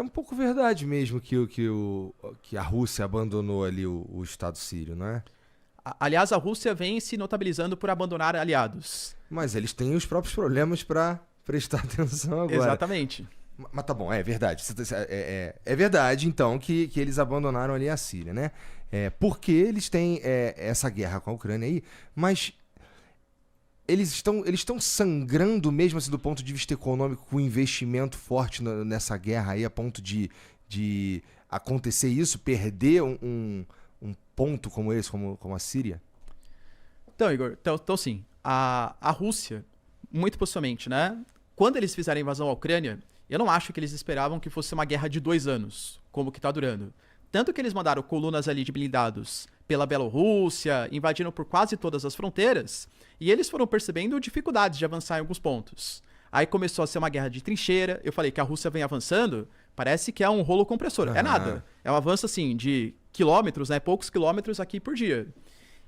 um pouco verdade mesmo que a Rússia abandonou ali o Estado sírio, não é? Aliás, a Rússia vem se notabilizando por abandonar aliados. Mas eles têm os próprios problemas para prestar atenção agora. Exatamente. Mas tá bom, é verdade. É verdade, então, que eles abandonaram ali a Síria, né? Porque eles têm essa guerra com a Ucrânia aí, mas eles estão sangrando mesmo assim, do ponto de vista econômico, com investimento forte nessa guerra aí, a ponto de acontecer isso, perder um ponto como esse, como a Síria? Então, Igor, então sim, a Rússia, muito possivelmente, né? Quando eles fizeram a invasão à Ucrânia, eu não acho que eles esperavam que fosse uma guerra de 2 anos, como que tá durando. Tanto que eles mandaram colunas ali de blindados pela Bielorrússia, invadiram por quase todas as fronteiras, e eles foram percebendo dificuldades de avançar em alguns pontos. Aí começou a ser uma guerra de trincheira, eu falei que a Rússia vem avançando, parece que é um rolo compressor. É nada, é um avanço assim de quilômetros, né, poucos quilômetros aqui por dia.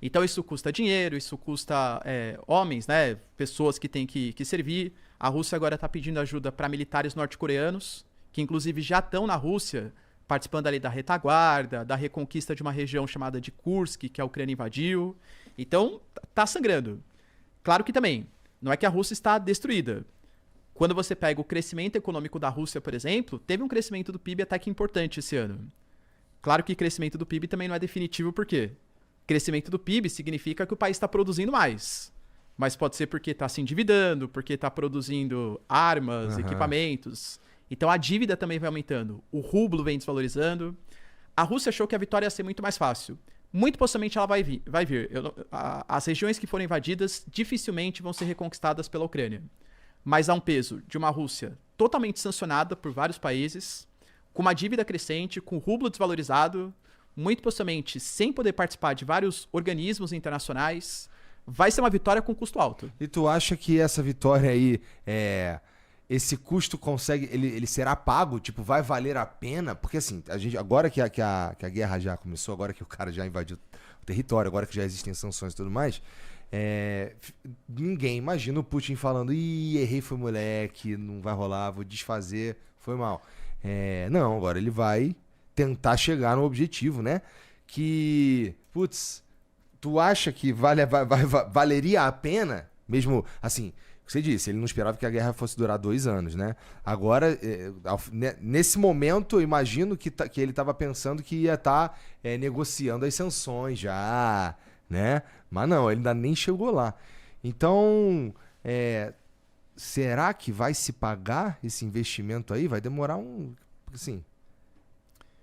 Então isso custa dinheiro, isso custa homens, né, pessoas que têm que servir. A Rússia agora está pedindo ajuda para militares norte-coreanos, que inclusive já estão na Rússia, participando ali da retaguarda, da reconquista de uma região chamada de Kursk, que a Ucrânia invadiu. Então, tá sangrando. Claro que também, não é que a Rússia está destruída. Quando você pega o crescimento econômico da Rússia, por exemplo, teve um crescimento do PIB até que importante esse ano. Claro que crescimento do PIB também não é definitivo, por quê? Crescimento do PIB significa que o país está produzindo mais. Mas pode ser porque está se endividando, porque está produzindo armas, equipamentos. Então a dívida também vai aumentando. O rublo vem desvalorizando. A Rússia achou que a vitória ia ser muito mais fácil. Muito possivelmente ela vai vir. As regiões que foram invadidas dificilmente vão ser reconquistadas pela Ucrânia. Mas há um peso de uma Rússia totalmente sancionada por vários países, com uma dívida crescente, com o rublo desvalorizado, muito possivelmente sem poder participar de vários organismos internacionais. Vai ser uma vitória com custo alto. E tu acha que essa vitória aí, esse custo ele será pago? Tipo, vai valer a pena? Porque assim, agora que a guerra já começou, agora que o cara já invadiu o território, agora que já existem sanções e tudo mais, ninguém imagina o Putin falando: ih, errei, foi moleque, não vai rolar, vou desfazer, foi mal. Não, agora ele vai tentar chegar no objetivo, né? Que, putz, tu acha que valeria a pena? Mesmo, assim, você disse, ele não esperava que a guerra fosse durar 2 anos, né? Agora, nesse momento, eu imagino que ele estava pensando que ia estar negociando as sanções já, né? Mas não, ele ainda nem chegou lá. Então, será que vai se pagar esse investimento aí? Vai demorar assim,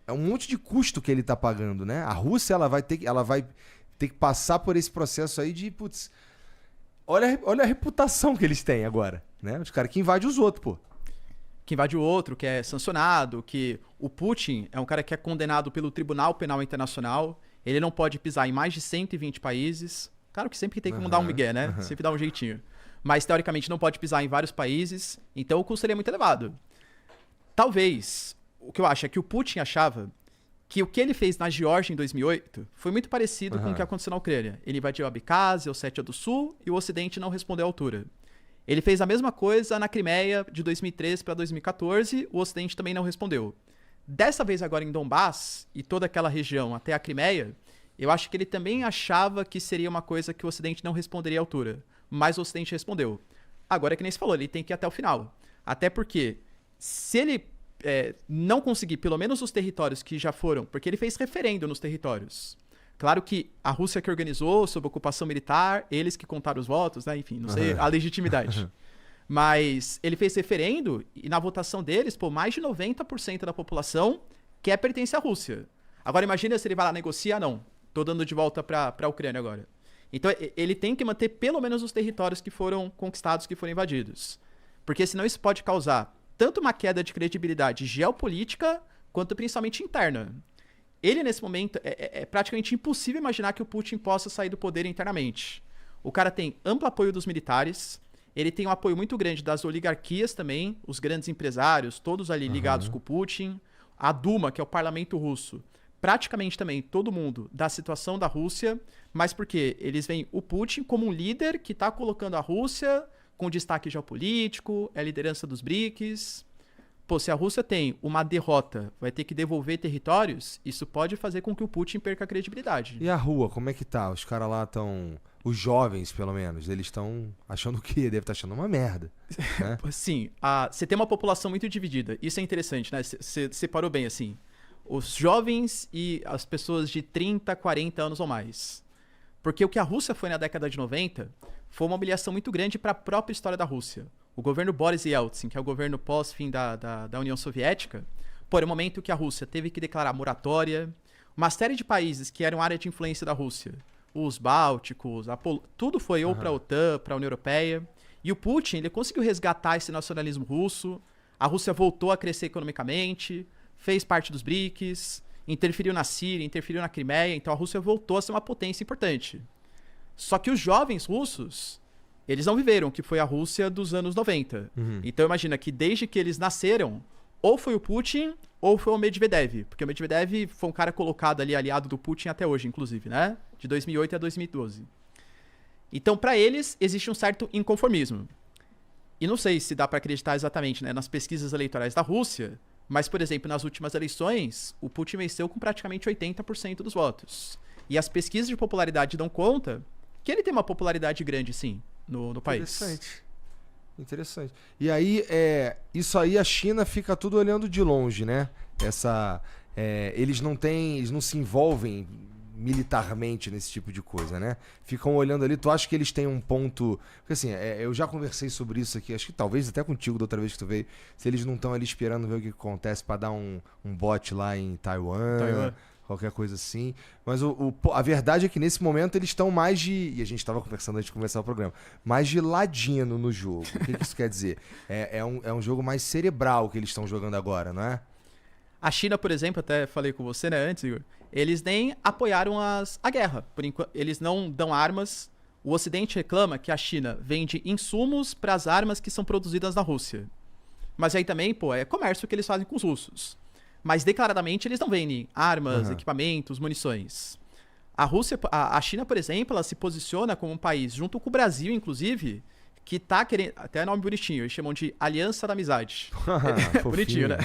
é um monte de custo que ele está pagando, né? A Rússia, ela vai ter que passar por esse processo aí de, putz, olha a reputação que eles têm agora, né? Os caras que invadem os outros, pô. Que invade o outro, que é sancionado, que o Putin é um cara que é condenado pelo Tribunal Penal Internacional, ele não pode pisar em mais de 120 países. Claro que sempre tem que mudar um migué, né? Sempre dá um jeitinho. Mas, teoricamente, não pode pisar em vários países, então o custo seria muito elevado. Talvez, o que eu acho é que o Putin achava que o que ele fez na Geórgia em 2008 foi muito parecido com o que aconteceu na Ucrânia. Ele invadiu a Abkhazia, Ossétia do Sul, e o Ocidente não respondeu à altura. Ele fez a mesma coisa na Crimeia de 2013 para 2014, o Ocidente também não respondeu. Dessa vez agora em Donbass, e toda aquela região até a Crimeia, eu acho que ele também achava que seria uma coisa que o Ocidente não responderia à altura. Mas o Ocidente respondeu. Agora, que nem você falou, ele tem que ir até o final. Até porque, se ele não conseguir pelo menos os territórios que já foram, porque ele fez referendo nos territórios. Claro que a Rússia que organizou sob ocupação militar, eles que contaram os votos, né? Enfim, não sei a legitimidade. Mas ele fez referendo e na votação deles, mais de 90% da população quer pertencer à Rússia. Agora imagina se ele vai lá negociar, não. Tô dando de volta para a Ucrânia agora. Então ele tem que manter pelo menos os territórios que foram conquistados, que foram invadidos. Porque senão isso pode causar tanto uma queda de credibilidade geopolítica, quanto principalmente interna. Ele, nesse momento, é praticamente impossível imaginar que o Putin possa sair do poder internamente. O cara tem amplo apoio dos militares, ele tem um apoio muito grande das oligarquias também, os grandes empresários, todos ali ligados com o Putin, a Duma, que é o parlamento russo, praticamente também todo mundo da situação da Rússia, mas porque eles veem o Putin como um líder que está colocando a Rússia com destaque geopolítico, é a liderança dos BRICS. Pô, se a Rússia tem uma derrota, vai ter que devolver territórios, isso pode fazer com que o Putin perca a credibilidade. E a rua, como é que tá? Os caras lá estão... Os jovens, pelo menos, eles estão achando o quê? Deve estar achando uma merda. Né? Sim, você tem uma população muito dividida. Isso é interessante, né? Você separou bem, assim. Os jovens e as pessoas de 30, 40 anos ou mais. Porque o que a Rússia foi na década de 90 foi uma humilhação muito grande para a própria história da Rússia. O governo Boris Yeltsin, que é o governo pós-fim da União Soviética, era um momento que a Rússia teve que declarar moratória. Uma série de países que eram área de influência da Rússia, os Bálticos, tudo foi ou para a OTAN, para a União Europeia. E o Putin, ele conseguiu resgatar esse nacionalismo russo. A Rússia voltou a crescer economicamente, fez parte dos BRICS, interferiu na Síria, interferiu na Crimeia. Então a Rússia voltou a ser uma potência importante. Só que os jovens russos, eles não viveram o que foi a Rússia dos anos 90. Então imagina que desde que eles nasceram, ou foi o Putin ou foi o Medvedev. Porque o Medvedev foi um cara colocado ali, aliado do Putin até hoje, inclusive, né? De 2008 a 2012. Então, para eles, existe um certo inconformismo. E não sei se dá para acreditar exatamente, né, nas pesquisas eleitorais da Rússia, mas, por exemplo, nas últimas eleições, o Putin venceu com praticamente 80% dos votos. E as pesquisas de popularidade dão conta que ele tem uma popularidade grande, sim, no país. Interessante. E aí, isso aí a China fica tudo olhando de longe, né? Eles não se envolvem militarmente nesse tipo de coisa, né? Ficam olhando ali. Tu acha que eles têm um ponto... Porque assim, eu já conversei sobre isso aqui, acho que talvez até contigo da outra vez que tu veio, se eles não estão ali esperando ver o que acontece pra dar um bote lá em Taiwan. Qualquer coisa assim. Mas a verdade é que nesse momento eles estão mais de... E a gente estava conversando antes de começar o programa. Mais de ladino no jogo. O que isso quer dizer? É um jogo mais cerebral que eles estão jogando agora, não é? A China, por exemplo, até falei com você, né, antes, Igor, eles nem apoiaram a guerra. Por enquanto, eles não dão armas. O Ocidente reclama que a China vende insumos para as armas que são produzidas na Rússia. Mas aí também, é comércio que eles fazem com os russos. Mas declaradamente eles não vendem armas, equipamentos, munições. A China, por exemplo, ela se posiciona como um país, junto com o Brasil, inclusive, que tá querendo... Até nome bonitinho, eles chamam de Aliança da Amizade. Bonitinho, né?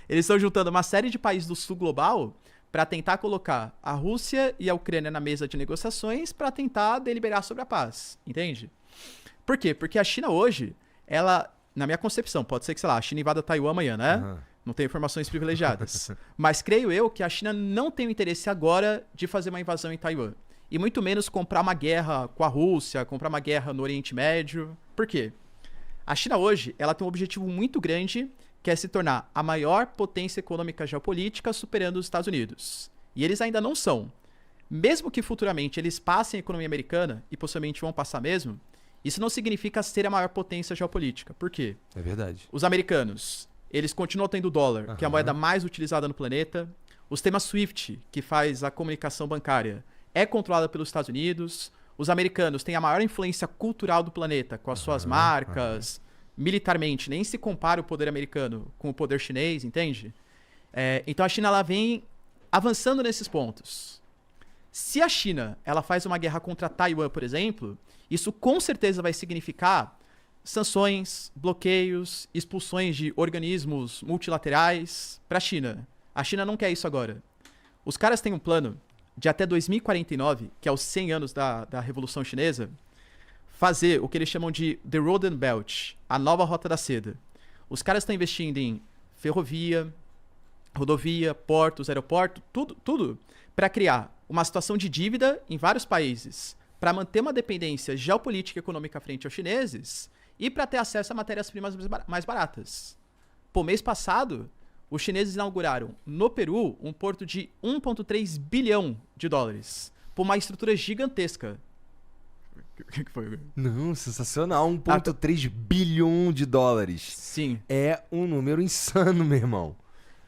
Eles estão juntando uma série de países do sul global para tentar colocar a Rússia e a Ucrânia na mesa de negociações para tentar deliberar sobre a paz, entende? Por quê? Porque a China hoje, ela, na minha concepção, pode ser que, sei lá, a China invada Taiwan amanhã, né? Não tenho informações privilegiadas. Mas creio eu que a China não tem o interesse agora de fazer uma invasão em Taiwan. E muito menos comprar uma guerra com a Rússia, comprar uma guerra no Oriente Médio. Por quê? A China hoje, ela tem um objetivo muito grande, que é se tornar a maior potência econômica geopolítica, superando os Estados Unidos. E eles ainda não são. Mesmo que futuramente eles passem a economia americana, e possivelmente vão passar mesmo, isso não significa ser a maior potência geopolítica. Por quê? É verdade. Os americanos, eles continuam tendo o dólar, que é a moeda mais utilizada no planeta. O sistema SWIFT, que faz a comunicação bancária, é controlado pelos Estados Unidos. Os americanos têm a maior influência cultural do planeta, com as suas marcas. Militarmente, nem se compara o poder americano com o poder chinês, entende? Então a China ela vem avançando nesses pontos. Se a China ela faz uma guerra contra Taiwan, por exemplo, isso com certeza vai significar sanções, bloqueios, expulsões de organismos multilaterais para a China. A China não quer isso agora. Os caras têm um plano de até 2049, que é os 100 anos da Revolução Chinesa, fazer o que eles chamam de The Road and Belt, a nova Rota da Seda. Os caras estão investindo em ferrovia, rodovia, portos, aeroporto, tudo para criar uma situação de dívida em vários países, para manter uma dependência geopolítica e econômica frente aos chineses e para ter acesso a matérias-primas mais baratas. Pô, mês passado, os chineses inauguraram no Peru um porto de 1,3 bilhão de dólares, por uma estrutura gigantesca. O que foi? Não, sensacional. 1,3 bilhão de dólares. Sim. É um número insano, meu irmão.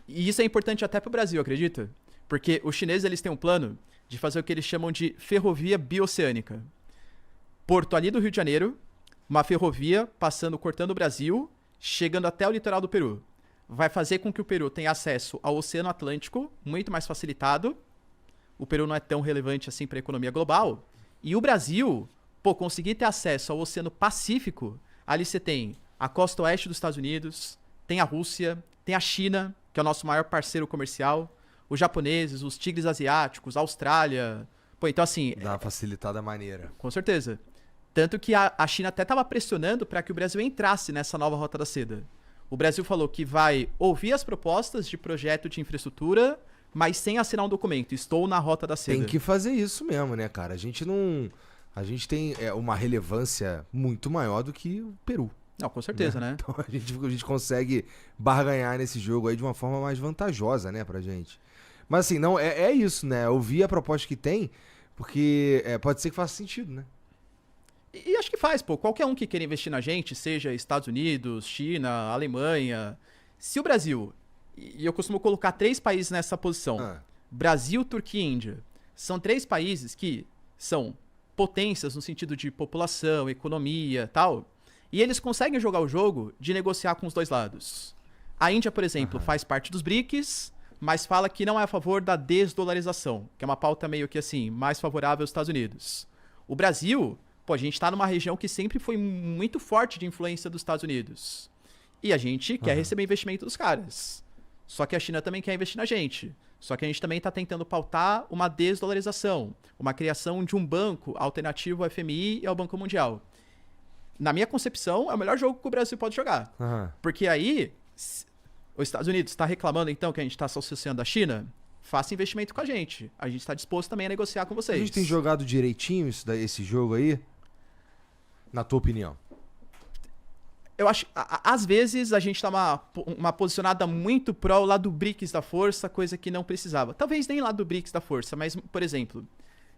E isso é importante até pro Brasil, acredita? Porque os chineses eles têm um plano de fazer o que eles chamam de ferrovia bioceânica. Porto ali do Rio de Janeiro, uma ferrovia cortando o Brasil, chegando até o litoral do Peru. Vai fazer com que o Peru tenha acesso ao Oceano Atlântico, muito mais facilitado. O Peru não é tão relevante assim para a economia global. E o Brasil, conseguir ter acesso ao Oceano Pacífico, ali você tem a costa oeste dos Estados Unidos, tem a Rússia, tem a China, que é o nosso maior parceiro comercial, os japoneses, os tigres asiáticos, a Austrália. Pô, então assim... Dá uma facilitada maneira. Com certeza. Tanto que a China até estava pressionando para que o Brasil entrasse nessa nova Rota da Seda. O Brasil falou que vai ouvir as propostas de projeto de infraestrutura, mas sem assinar um documento. Estou na Rota da Seda. Tem que fazer isso mesmo, né, cara? A gente não... A gente tem uma relevância muito maior do que o Peru. Não, com certeza, né? Então a gente consegue barganhar nesse jogo aí de uma forma mais vantajosa, né, pra gente. Mas assim, não, é isso, né? Ouvir a proposta que tem, porque pode ser que faça sentido, né? E acho que faz, pô. Qualquer um que queira investir na gente, seja Estados Unidos, China, Alemanha. Se o Brasil, e eu costumo colocar 3 países nessa posição, Brasil, Turquia e Índia, são 3 países que são potências no sentido de população, economia, tal, e eles conseguem jogar o jogo de negociar com os dois lados. A Índia, por exemplo, faz parte dos BRICS, mas fala que não é a favor da desdolarização, que é uma pauta meio que assim, mais favorável aos Estados Unidos. O Brasil, pô, a gente tá numa região que sempre foi muito forte de influência dos Estados Unidos. E a gente quer receber investimento dos caras. Só que a China também quer investir na gente. Só que a gente também está tentando pautar uma desdolarização, uma criação de um banco alternativo ao FMI e ao Banco Mundial. Na minha concepção, é o melhor jogo que o Brasil pode jogar. Porque aí, os Estados Unidos está reclamando então que a gente está se associando à China? Faça investimento com a gente. A gente está disposto também a negociar com vocês. A gente tem jogado direitinho esse jogo aí? Na tua opinião? Eu acho, às vezes, a gente tá uma posicionada muito pró lá do BRICS da força, coisa que não precisava. Talvez nem lá do BRICS da força, mas, por exemplo,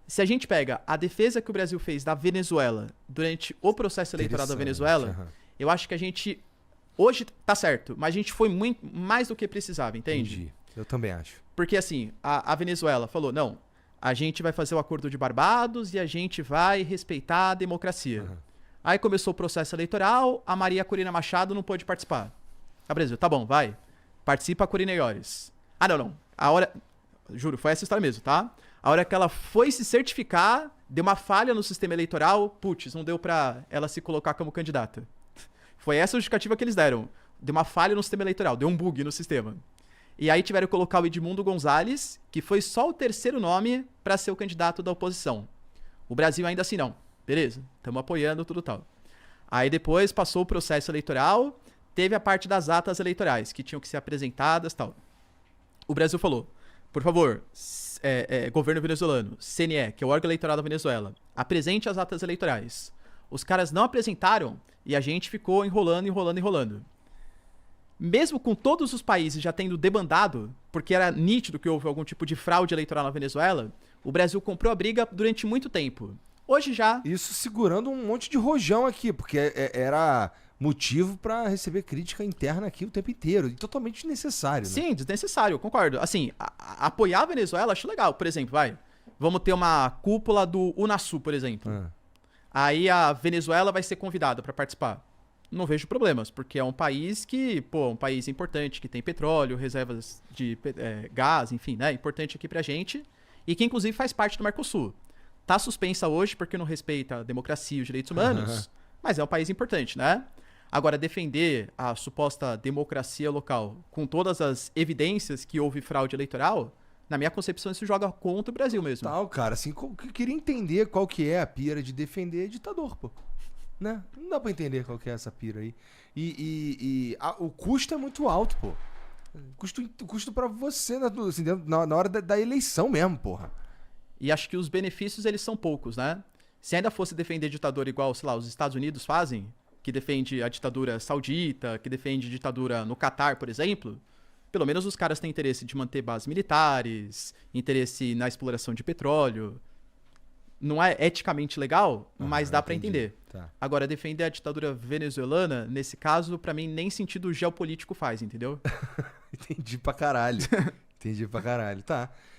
se a gente pega a defesa que o Brasil fez da Venezuela durante o processo eleitoral da Venezuela, eu acho que a gente, hoje tá certo, mas a gente foi muito mais do que precisava, entende? Entendi. Eu também acho. Porque, assim, a Venezuela falou, não, a gente vai fazer o acordo de Barbados e a gente vai respeitar a democracia. Aí começou o processo eleitoral, a Maria Corina Machado não pôde participar. A Brasil, tá bom, vai. Participa a Corina Iores. Ah, não. A hora... Juro, foi essa história mesmo, tá? A hora que ela foi se certificar, deu uma falha no sistema eleitoral, putz, não deu pra ela se colocar como candidata. Foi essa a justificativa que eles deram. Deu uma falha no sistema eleitoral, deu um bug no sistema. E aí tiveram que colocar o Edmundo Gonzalez, que foi só o 3º nome pra ser o candidato da oposição. O Brasil ainda assim não. Beleza, estamos apoiando tudo tal. Aí depois passou o processo eleitoral, teve a parte das atas eleitorais, que tinham que ser apresentadas e tal. O Brasil falou, por favor, governo venezuelano, CNE, que é o órgão eleitoral da Venezuela, apresente as atas eleitorais. Os caras não apresentaram e a gente ficou enrolando. Mesmo com todos os países já tendo debandado, porque era nítido que houve algum tipo de fraude eleitoral na Venezuela, o Brasil comprou a briga durante muito tempo. Hoje já... Isso segurando um monte de rojão aqui, porque era motivo pra receber crítica interna aqui o tempo inteiro. E totalmente desnecessário, né? Sim, desnecessário, concordo. Assim, apoiar a Venezuela acho legal. Por exemplo, vamos ter uma cúpula do Unasul, por exemplo. Aí a Venezuela vai ser convidada pra participar. Não vejo problemas, porque é um país que, pô, um país importante, que tem petróleo, reservas de gás, enfim, né? Importante aqui pra gente. E que inclusive faz parte do Mercosul. Tá suspensa hoje porque não respeita a democracia e os direitos humanos, mas é um país importante, né? Agora, defender a suposta democracia local com todas as evidências que houve fraude eleitoral, na minha concepção, isso joga contra o Brasil mesmo. Tal, cara, assim, eu queria entender qual que é a pira de defender ditador, pô. Né? Não dá pra entender qual que é essa pira aí. O custo é muito alto, pô. Custo pra você, assim, na hora da eleição mesmo, porra. E acho que os benefícios, eles são poucos, né? Se ainda fosse defender ditador igual, sei lá, os Estados Unidos fazem, que defende a ditadura saudita, que defende ditadura no Catar, por exemplo, pelo menos os caras têm interesse de manter bases militares, interesse na exploração de petróleo. Não é eticamente legal, mas dá pra entender. Tá. Agora, defender a ditadura venezuelana, nesse caso, pra mim, nem sentido geopolítico faz, entendeu? Entendi pra caralho. Tá.